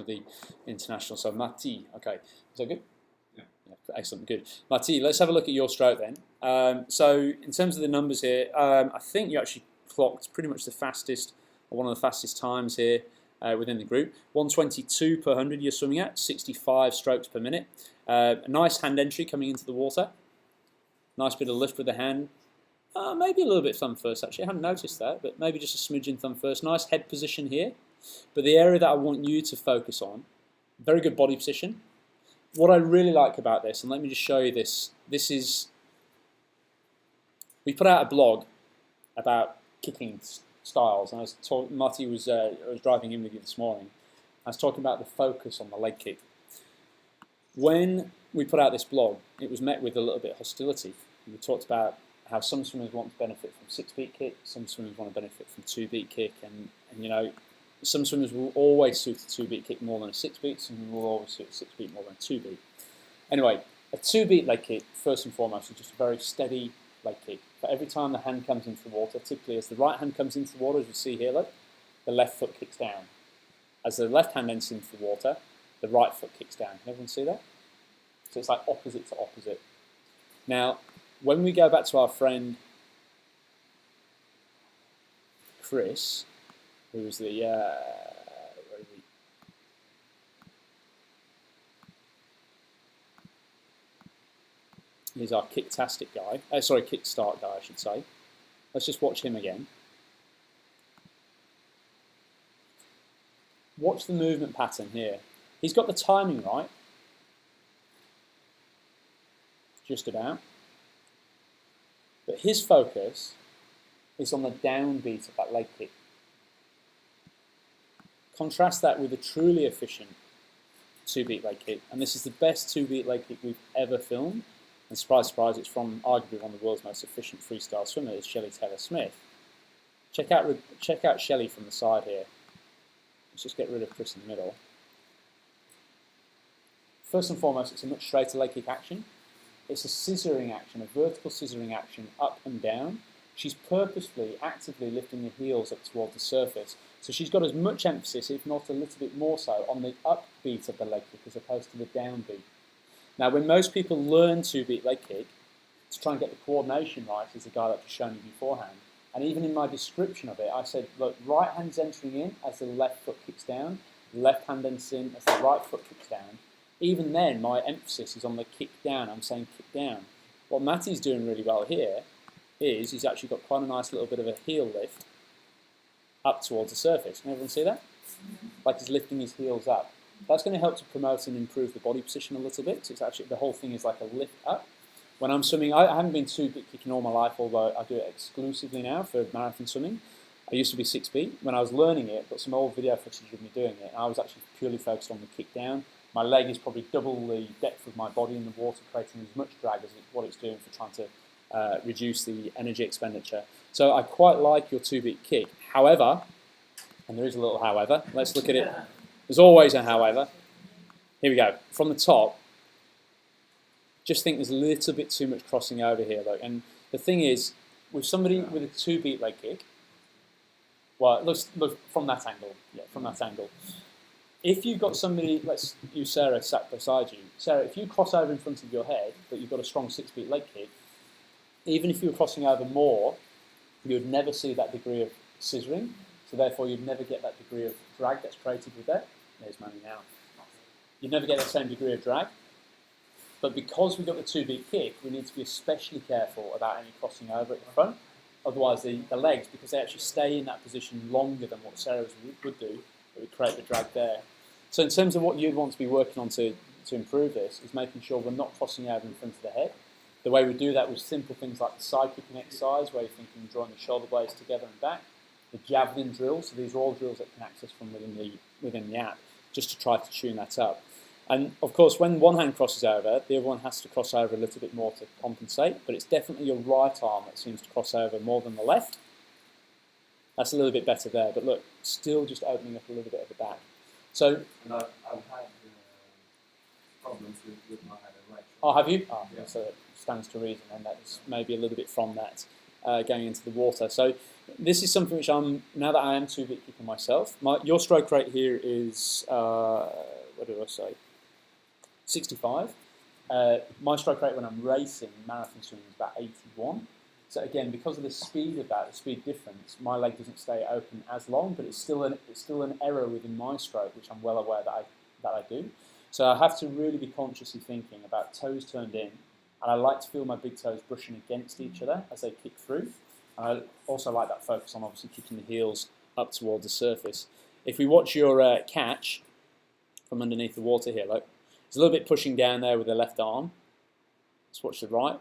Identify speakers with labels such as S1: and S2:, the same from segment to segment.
S1: of the international. So Matti, okay, is that good?
S2: Yeah.
S1: Yeah, excellent, good. Matti, let's have a look at your stroke then. So in terms of the numbers here, I think you actually clocked pretty much the fastest, or one of the fastest times here within the group. 122 per 100 you're swimming at, 65 strokes per minute. A nice hand entry coming into the water. Nice bit of lift with the hand. Maybe a little bit thumb first actually, I hadn't noticed that, but maybe just a smidgen thumb first. Nice head position here. But the area that I want you to focus on, very good body position. What I really like about this, and let me just show you this, we put out a blog about kicking styles, and Matti was driving in with you this morning. I was talking about the focus on the leg kick. When we put out this blog, it was met with a little bit of hostility. We talked about how some swimmers want to benefit from 6-beat kick, some swimmers want to benefit from 2-beat kick, and you know, some swimmers will always suit a 2-beat kick more than a 6-beat, some will always suit a 6-beat more than a 2-beat. Anyway, a 2-beat leg kick, first and foremost, is just a very steady leg kick. But every time the hand comes into the water, typically as the right hand comes into the water, as you see here, look, the left foot kicks down. As the left hand enters into the water, the right foot kicks down. Can everyone see that? So it's like opposite to opposite. Now, when we go back to our friend Chris, who was the he's our kicktastic guy. Kickstart guy, I should say. Let's just watch him again. Watch the movement pattern here. He's got the timing right, just about. But his focus is on the downbeat of that leg kick. Contrast that with a truly efficient 2-beat leg kick, and this is the best 2-beat leg kick we've ever filmed. And surprise, surprise, it's from arguably one of the world's most efficient freestyle swimmers, Shelley Taylor-Smith. Check out Shelley from the side here. Let's just get rid of Chris in the middle. First and foremost, it's a much straighter leg kick action. It's a scissoring action, a vertical scissoring action up and down. She's purposefully, actively lifting the heels up toward the surface. So she's got as much emphasis, if not a little bit more so, on the upbeat of the leg kick as opposed to the downbeat. Now, when most people learn 2-beat leg kick, to try and get the coordination right, as the guy that I've just shown you beforehand, and even in my description of it, I said, look, right hand's entering in as the left foot kicks down, left hand enters in as the right foot kicks down. Even then, my emphasis is on the kick down. I'm saying kick down. What Matti's doing really well here is he's actually got quite a nice little bit of a heel lift up towards the surface. Can everyone see that? Like he's lifting his heels up. That's going to help to promote and improve the body position a little bit. So it's actually, the whole thing is like a lift up. When I'm swimming, I haven't been 2-beat kicking all my life, although I do it exclusively now for marathon swimming. I used to be 6-beat. When I was learning it, got some old video footage of me doing it, and I was actually purely focused on the kick down. My leg is probably double the depth of my body in the water, creating as much drag as what it's doing for trying to reduce the energy expenditure. So I quite like your 2-beat kick. However, and there is a little however, let's look at it. There's always a however. Here we go. From the top, just think there's a little bit too much crossing over here, look. And the thing is, with somebody with a 2-beat leg kick, well, look from that angle. Yeah, from that angle. If you've got somebody, let's use Sarah sat beside you. Sarah, if you cross over in front of your head, but you've got a strong 6-beat leg kick, even if you were crossing over more, you would never see that degree of scissoring. So therefore, you'd never get that degree of drag that's created with that. There's Manny now. You'd never get the same degree of drag. But because we've got the 2-beat kick, we need to be especially careful about any crossing over at the front. Otherwise, the legs, because they actually stay in that position longer than what Sarah's would do, it would create the drag there. So in terms of what you'd want to be working on to improve this, is making sure we're not crossing over in front of the head. The way we do that with simple things like the side kicking exercise, where you're thinking drawing the shoulder blades together and back. The javelin drill, so these are all drills that can access from within the app, just to try to tune that up. And of course, when one hand crosses over, the other one has to cross over a little bit more to compensate, but it's definitely your right arm that seems to cross over more than the left. That's a little bit better there, but look, still just opening up a little bit at the back. So,
S2: and I've had problems with my hand and leg.
S1: Oh, have you? Oh,
S2: yeah.
S1: So it stands to reason, and that's maybe a little bit from that going into the water. So this is something which now that I am 2-beat kicking myself, your stroke rate here is I say? 65. My stroke rate when I'm racing marathon swimming is about 81. So again, because of the speed of that, the speed difference, my leg doesn't stay open as long, but it's still an error within my stroke, which I'm well aware that I do. So I have to really be consciously thinking about toes turned in, and I like to feel my big toes brushing against each other as they kick through. And I also like that focus on obviously kicking the heels up towards the surface. If we watch your catch from underneath the water here, look, it's a little bit pushing down there with the left arm. Let's watch the right.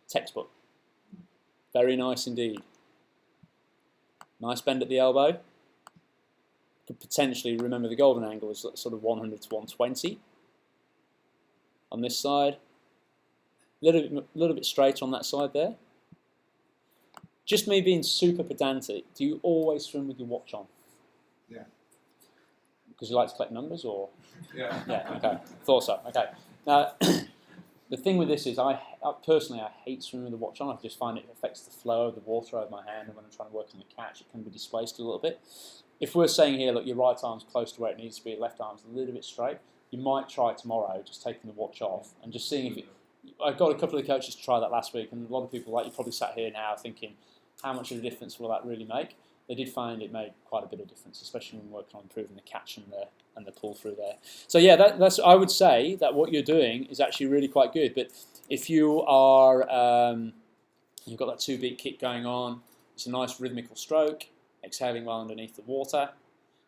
S1: Textbook. Very nice indeed. Nice bend at the elbow. Could potentially, remember the golden angle is sort of 100 to 120. On this side. Little bit straighter on that side there. Just me being super pedantic, do you always swim with your watch on?
S2: Yeah.
S1: Because you like to collect numbers, or?
S2: Yeah.
S1: Yeah, okay. Thought so, okay. Now, the thing with this is, personally, I hate swimming with the watch on. I just find it affects the flow of the water out of my hand, and when I'm trying to work on the catch, it can be displaced a little bit. If we're saying here, look, your right arm's close to where it needs to be, your left arm's a little bit straight, you might try tomorrow just taking the watch off and just seeing if it... I got a couple of coaches to try that last week, and a lot of people, like you, probably sat here now thinking, how much of a difference will that really make? They did find it made quite a bit of difference, especially when working on improving the catch and the pull through there. So yeah, that's I would say that what you're doing is actually really quite good. But if you are, you've got that 2-beat kick going on, it's a nice rhythmical stroke, exhaling well underneath the water.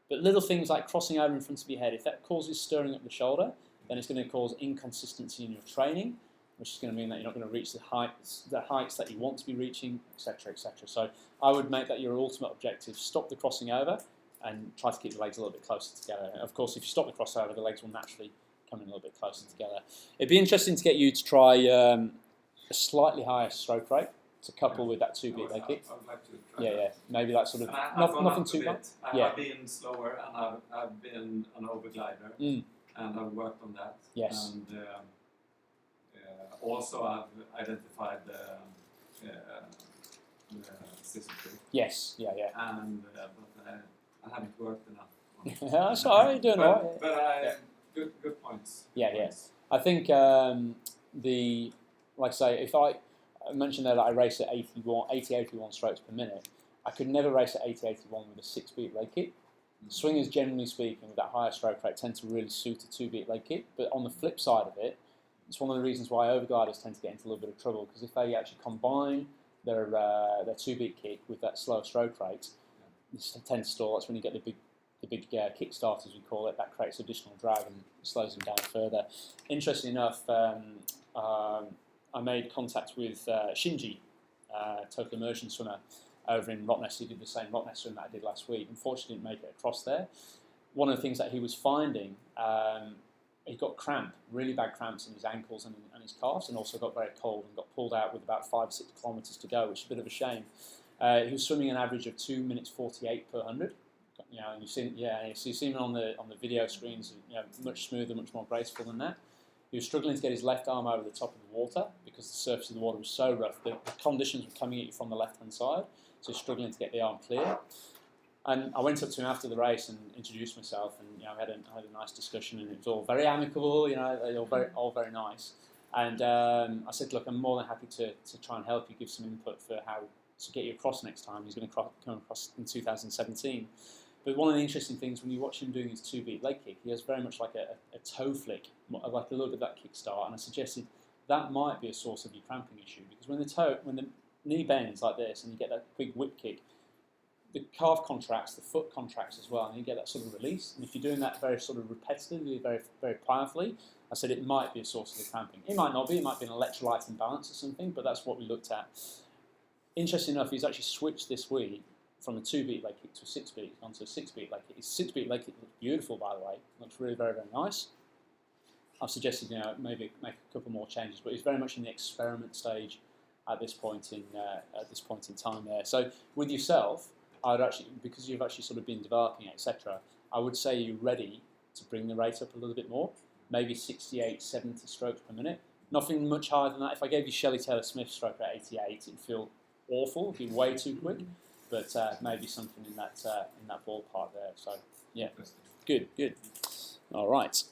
S1: But little things like crossing over in front of your head, if that causes stirring up the shoulder, then it's going to cause inconsistency in your training, which is going to mean that you're not going to reach the heights that you want to be reaching, etc., etc. So I would make that your ultimate objective. Stop the crossing over and try to keep the legs a little bit closer together. And of course, if you stop the crossover, the legs will naturally come in a little bit closer together. It'd be interesting to get you to try a slightly higher stroke rate to couple with that 2-beat leg kick.
S2: I would like to try
S1: Yeah,
S2: that.
S1: yeah. Maybe that sort of...
S2: I've gone
S1: nothing
S2: up a
S1: too
S2: bit.
S1: much.
S2: I've been slower, and I've been an overglider, and I've worked on that.
S1: Yes.
S2: And also I've identified the system,
S1: Yes, yeah, yeah.
S2: and but I haven't worked enough on it.
S1: That's all right, you're doing all right.
S2: But good points.
S1: Yeah, yeah. I think like I say, if I mentioned there that I race at 80-81 strokes per minute, I could never race at 80-81 with a 6-beat leg kick. Swingers, generally speaking, with that higher stroke rate, tend to really suit a 2-beat leg kick. But on the flip side of it, it's one of the reasons why overgliders tend to get into a little bit of trouble, because if they actually combine their 2-beat kick with that slower stroke rate, they tend to stall. That's when you get the big kickstart, as we call it. That creates additional drag and slows them down further. Interestingly enough, I made contact with Shinji, total immersion swimmer, over in Rottnest. He did the same Rottnest swim that I did last week. Unfortunately, didn't make it across there. One of the things that he was finding, he got really bad cramps in his ankles and his calves, and also got very cold and got pulled out with about 5 or 6 kilometres to go, which is a bit of a shame. He was swimming an average of 2 minutes 48 per 100. You know, and you've seen, so you've seen it on the video screens, much smoother, much more graceful than that. He was struggling to get his left arm over the top of the water because the surface of the water was so rough. The conditions were coming at you from the left-hand side, so he's struggling to get the arm clear. And I went up to him after the race and introduced myself, and I had a nice discussion, and it was all very amicable. They were all very nice. And I said, look, I'm more than happy to try and help you, give some input for how to get you across next time. He's going to come across in 2017. But one of the interesting things, when you watch him doing his 2-beat leg kick, he has very much like a toe flick, like a little bit of that kickstart. And I suggested that might be a source of your cramping issue, because when the knee bends like this and you get that big whip kick, the calf contracts, the foot contracts as well, and you get that sort of release. And if you're doing that very sort of repetitively, very, very powerfully, I said it might be a source of the cramping. It might not be. It might be an electrolyte imbalance or something, but that's what we looked at. Interesting enough, he's actually switched this week from a 2-beat leg kick to a 6-beat, onto a 6-beat leg kick. His 6-beat leg kick looks beautiful, by the way. Looks really very, very nice. I've suggested, maybe make a couple more changes, but he's very much in the experiment stage at this point in time there. So with yourself, I'd actually, because you've actually sort of been developing, etc., I would say you're ready to bring the rate up a little bit more, maybe 68, 70 strokes per minute. Nothing much higher than that. If I gave you Shelley Taylor-Smith stroke at 88, it'd feel awful. It'd be way too quick. But maybe something in that ballpark there. So yeah, good. All right.